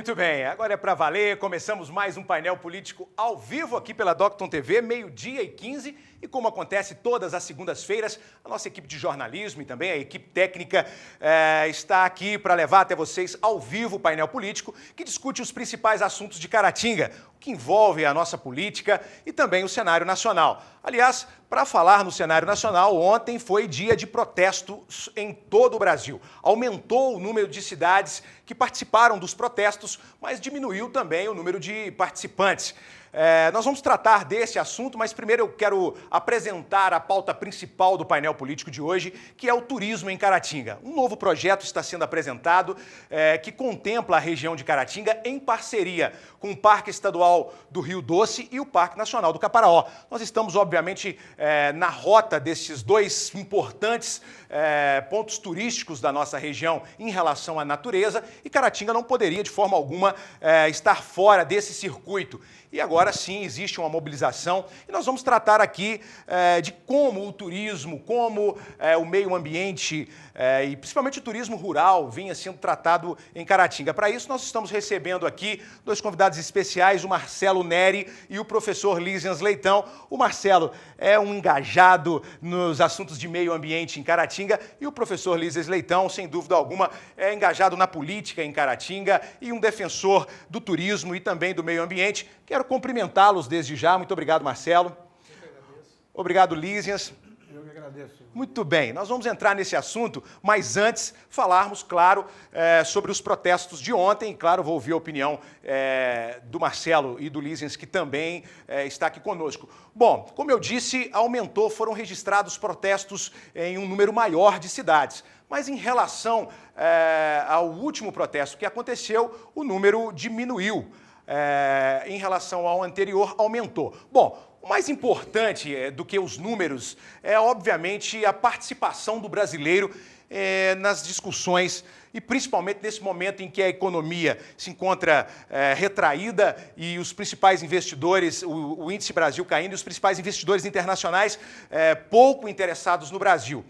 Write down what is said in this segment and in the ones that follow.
Muito bem, agora é para valer, começamos mais um painel político ao vivo aqui pela Docton TV, 12h15, e como acontece todas as segundas-feiras, a nossa equipe de jornalismo e também a equipe técnica está aqui para levar até vocês ao vivo o painel político que discute os principais assuntos de Caratinga, o que envolve a nossa política e também o cenário nacional. Aliás, para falar no cenário nacional, ontem foi dia de protestos em todo o Brasil. Aumentou o número de cidades que participaram dos protestos, mas diminuiu também o número de participantes. Nós vamos tratar desse assunto, mas primeiro eu quero apresentar a pauta principal do painel político de hoje, que é o turismo em Caratinga. Um novo projeto está sendo apresentado que contempla a região de Caratinga em parceria com o Parque Estadual do Rio Doce e o Parque Nacional do Caparaó. Nós estamos, obviamente, na rota desses dois importantes pontos turísticos da nossa região em relação à natureza, e Caratinga não poderia, de forma alguma, estar fora desse circuito. E agora sim existe uma mobilização e nós vamos tratar aqui de como o turismo, como o meio ambiente e principalmente o turismo rural vinha sendo tratado em Caratinga. Para isso nós estamos recebendo aqui dois convidados especiais, o Marcelo Neri e o professor Lísias Leitão. O Marcelo é um engajado nos assuntos de meio ambiente em Caratinga e o professor Lísias Leitão, sem dúvida alguma, é engajado na política em Caratinga e um defensor do turismo e também do meio ambiente. Quero cumprimentá-los desde já. Muito obrigado, Marcelo. Eu que agradeço. Obrigado, Lísias. Eu que agradeço. Muito bem, nós vamos entrar nesse assunto, mas antes falarmos, claro, sobre os protestos de ontem. E, claro, vou ouvir a opinião do Marcelo e do Lísias, que também está aqui conosco. Bom, como eu disse, foram registrados protestos em um número maior de cidades. Mas em relação ao último protesto que aconteceu, o número diminuiu. Em relação ao anterior, aumentou. Bom, o mais importante do que os números é, obviamente, a participação do brasileiro nas discussões e principalmente nesse momento em que a economia se encontra retraída e os principais investidores, o índice Brasil caindo, e os principais investidores internacionais pouco interessados no Brasil.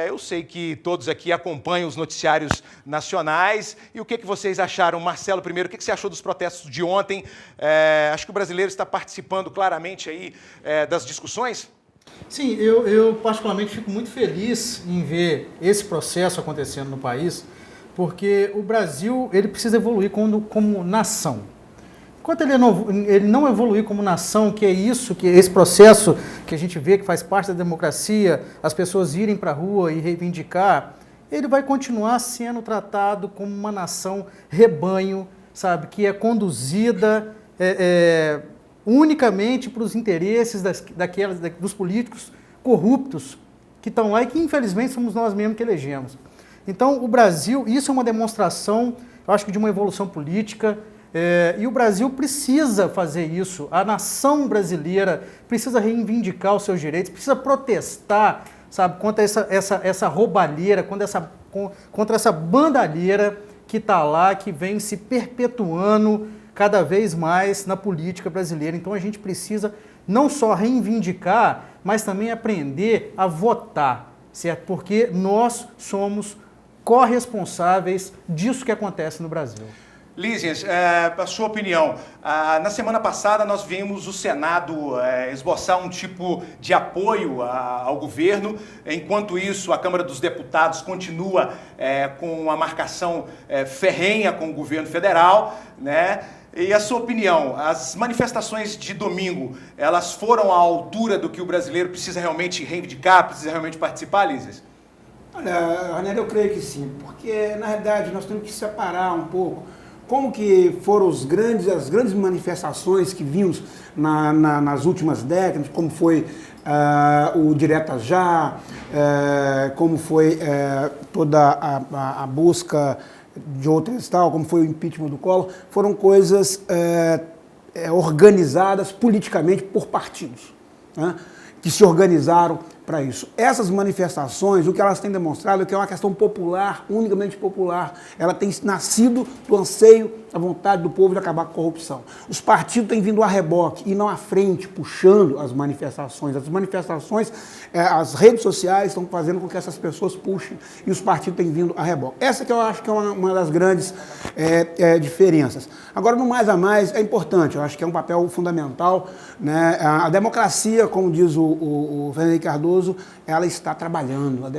Eu sei que todos aqui acompanham os noticiários nacionais. E o que vocês acharam? Marcelo, primeiro, o que você achou dos protestos de ontem? Acho que o brasileiro está participando claramente aí das discussões? Sim, eu particularmente fico muito feliz em ver esse processo acontecendo no país, porque o Brasil ele precisa evoluir como nação. Enquanto ele não evoluir como nação, que é isso, que é esse processo que a gente vê que faz parte da democracia, as pessoas irem para a rua e reivindicar, ele vai continuar sendo tratado como uma nação rebanho, sabe, que é conduzida unicamente para os interesses dos políticos corruptos que estão lá e que infelizmente somos nós mesmos que elegemos. Então o Brasil, isso é uma demonstração, eu acho que de uma evolução política. E o Brasil precisa fazer isso, a nação brasileira precisa reivindicar os seus direitos, precisa protestar, sabe, contra essa roubalheira, contra essa bandalheira que está lá, que vem se perpetuando cada vez mais na política brasileira. Então a gente precisa não só reivindicar, mas também aprender a votar, certo? Porque nós somos corresponsáveis disso que acontece no Brasil. Lísias, a sua opinião. Na semana passada nós vimos o Senado esboçar um tipo de apoio ao governo. Enquanto isso, a Câmara dos Deputados continua com uma marcação ferrenha com o governo federal, né? E a sua opinião, as manifestações de domingo, elas foram à altura do que o brasileiro precisa realmente reivindicar, precisa realmente participar, Lísias? Olha, Arnélio, eu creio que sim, porque na realidade nós temos que separar um pouco como que foram as grandes manifestações que vimos nas últimas décadas, como foi o Direta Já, como foi toda a busca de outras tal, como foi o impeachment do Collor, foram coisas organizadas politicamente por partidos, né, que se organizaram para isso. Essas manifestações, o que elas têm demonstrado é que é uma questão popular, unicamente popular. Ela tem nascido do anseio, da vontade do povo de acabar com a corrupção. Os partidos têm vindo a reboque e não à frente, puxando as manifestações. As manifestações, as redes sociais estão fazendo com que essas pessoas puxem e os partidos têm vindo a reboque. Essa que eu acho que é uma das grandes diferenças. Agora, no mais a mais, é importante, eu acho que é um papel fundamental, né? A democracia, como diz o Fernando Henrique Cardoso, ela está trabalhando, a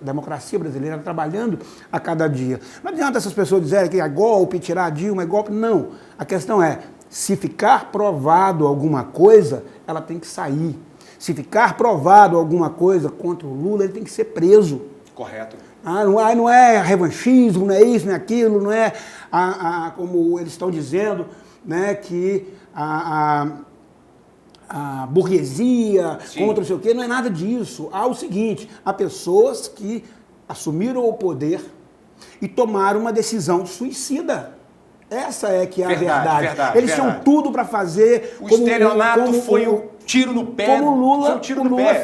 democracia brasileira está trabalhando a cada dia. Não adianta essas pessoas dizerem que é golpe, tirar a Dilma, é golpe. Não. A questão é, se ficar provado alguma coisa, ela tem que sair. Se ficar provado alguma coisa contra o Lula, ele tem que ser preso. Correto. Não é revanchismo, não é isso, não é aquilo, não é como eles estão dizendo, né, que a burguesia contra não sei o quê, não é nada disso. Há o seguinte, há pessoas que assumiram o poder e tomaram uma decisão suicida. Essa é que é a verdade. Eles tinham tudo para fazer. O estelionato foi um tiro no pé. Como o Lula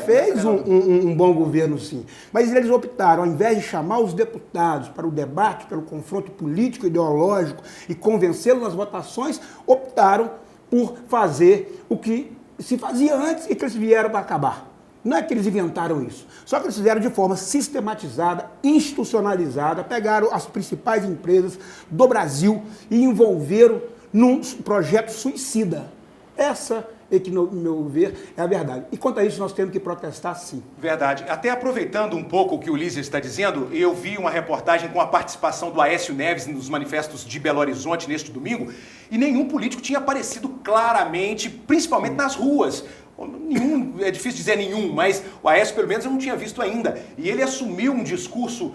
fez um bom governo, sim. Mas eles optaram, ao invés de chamar os deputados para o debate, pelo confronto político, ideológico e convencê-los nas votações, optaram por fazer o que se fazia antes e que eles vieram para acabar. Não é que eles inventaram isso, só que eles fizeram de forma sistematizada, institucionalizada, pegaram as principais empresas do Brasil e envolveram num projeto suicida. Essa é que, no meu ver, é a verdade. E quanto a isso, nós temos que protestar, sim. Verdade. Até aproveitando um pouco o que o Lízia está dizendo, eu vi uma reportagem com a participação do Aécio Neves nos manifestos de Belo Horizonte neste domingo, e nenhum político tinha aparecido claramente, principalmente nas ruas. Nenhum, é difícil dizer nenhum, mas o Aécio, pelo menos, eu não tinha visto ainda. E ele assumiu um discurso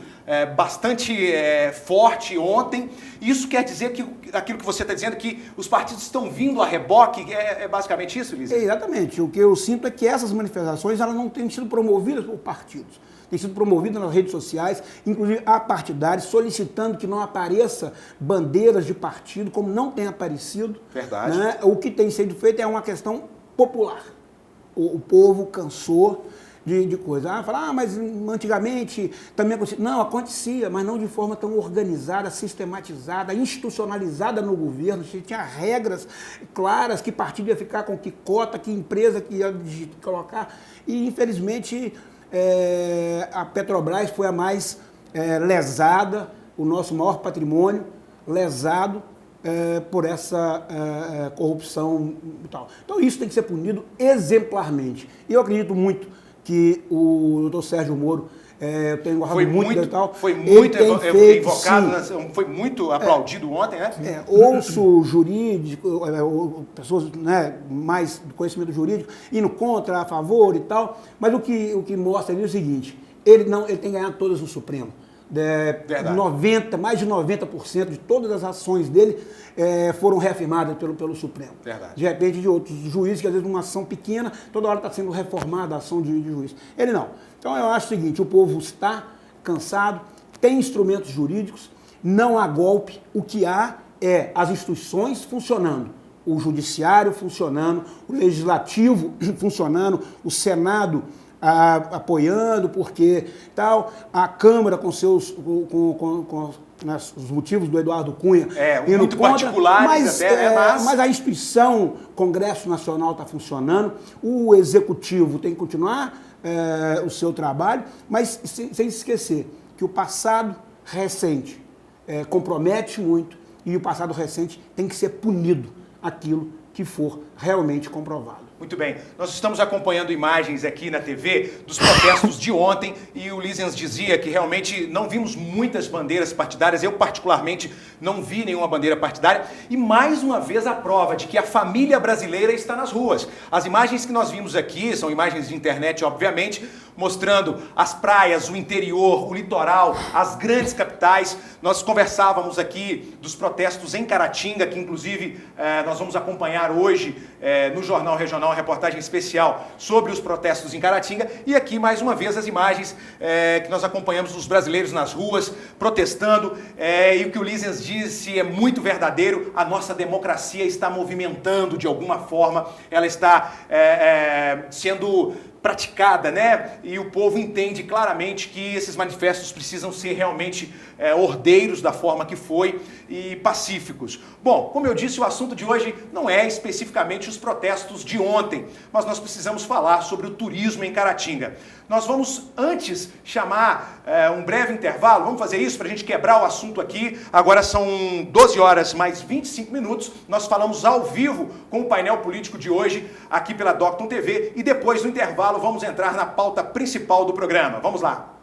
bastante forte ontem. Isso quer dizer que aquilo que você está dizendo, que os partidos estão vindo a reboque, é basicamente isso, Lízia? Exatamente. O que eu sinto é que essas manifestações elas não têm sido promovidas por partidos. Têm sido promovidas nas redes sociais, inclusive a partidários, solicitando que não apareça bandeiras de partido, como não tem aparecido. Verdade. Né? O que tem sido feito é uma questão popular. O povo cansou de coisa. Fala, mas antigamente também acontecia. Não, acontecia, mas não de forma tão organizada, sistematizada, institucionalizada no governo. Tinha regras claras, que partido ia ficar com que cota, que empresa que ia colocar. E, infelizmente, a Petrobras foi a mais lesada, o nosso maior patrimônio lesado, por essa corrupção e tal. Então isso tem que ser punido exemplarmente. E eu acredito muito que o doutor Sérgio Moro, eu tenho guardado muito e tal. Foi muito invocado, foi muito aplaudido ontem, né? Ouço jurídico, pessoas, né, mais de conhecimento jurídico, indo contra, a favor e tal, mas o que mostra ali é o seguinte, ele tem ganhado todas no Supremo. Mais de 90% de todas as ações dele foram reafirmadas pelo Supremo. Verdade. De repente, de outros juízes, que às vezes uma ação pequena, toda hora está sendo reformada a ação de juiz. Ele não. Então eu acho o seguinte, o povo está cansado, tem instrumentos jurídicos, não há golpe, o que há é as instituições funcionando. O judiciário funcionando, o legislativo funcionando, o Senado apoiando, porque tal, a Câmara com seus os motivos do Eduardo Cunha indo muito contra, particulares mas a instituição Congresso Nacional está funcionando, o Executivo tem que continuar o seu trabalho, mas sem esquecer que o passado recente compromete muito e o passado recente tem que ser punido aquilo que for realmente comprovado. Muito bem, nós estamos acompanhando imagens aqui na TV dos protestos de ontem e o Lízias dizia que realmente não vimos muitas bandeiras partidárias, eu particularmente não vi nenhuma bandeira partidária e mais uma vez a prova de que a família brasileira está nas ruas. As imagens que nós vimos aqui são imagens de internet, obviamente, mostrando as praias, o interior, o litoral, as grandes capitais. Nós conversávamos aqui dos protestos em Caratinga, que inclusive nós vamos acompanhar hoje no Jornal Regional, uma reportagem especial sobre os protestos em Caratinga. E aqui, mais uma vez, as imagens que nós acompanhamos dos brasileiros nas ruas, protestando. E o que o Lízias disse é muito verdadeiro, a nossa democracia está movimentando de alguma forma, ela está sendo praticada, né? E o povo entende claramente que esses manifestos precisam ser realmente ordeiros da forma que foi e pacíficos. Bom, como eu disse, o assunto de hoje não é especificamente os protestos de ontem, mas nós precisamos falar sobre o turismo em Caratinga. Nós vamos antes chamar um breve intervalo, vamos fazer isso para a gente quebrar o assunto aqui. Agora são 12 horas mais 25 minutos, nós falamos ao vivo com o painel político de hoje aqui pela Docton TV e depois do intervalo vamos entrar na pauta principal do programa. Vamos lá.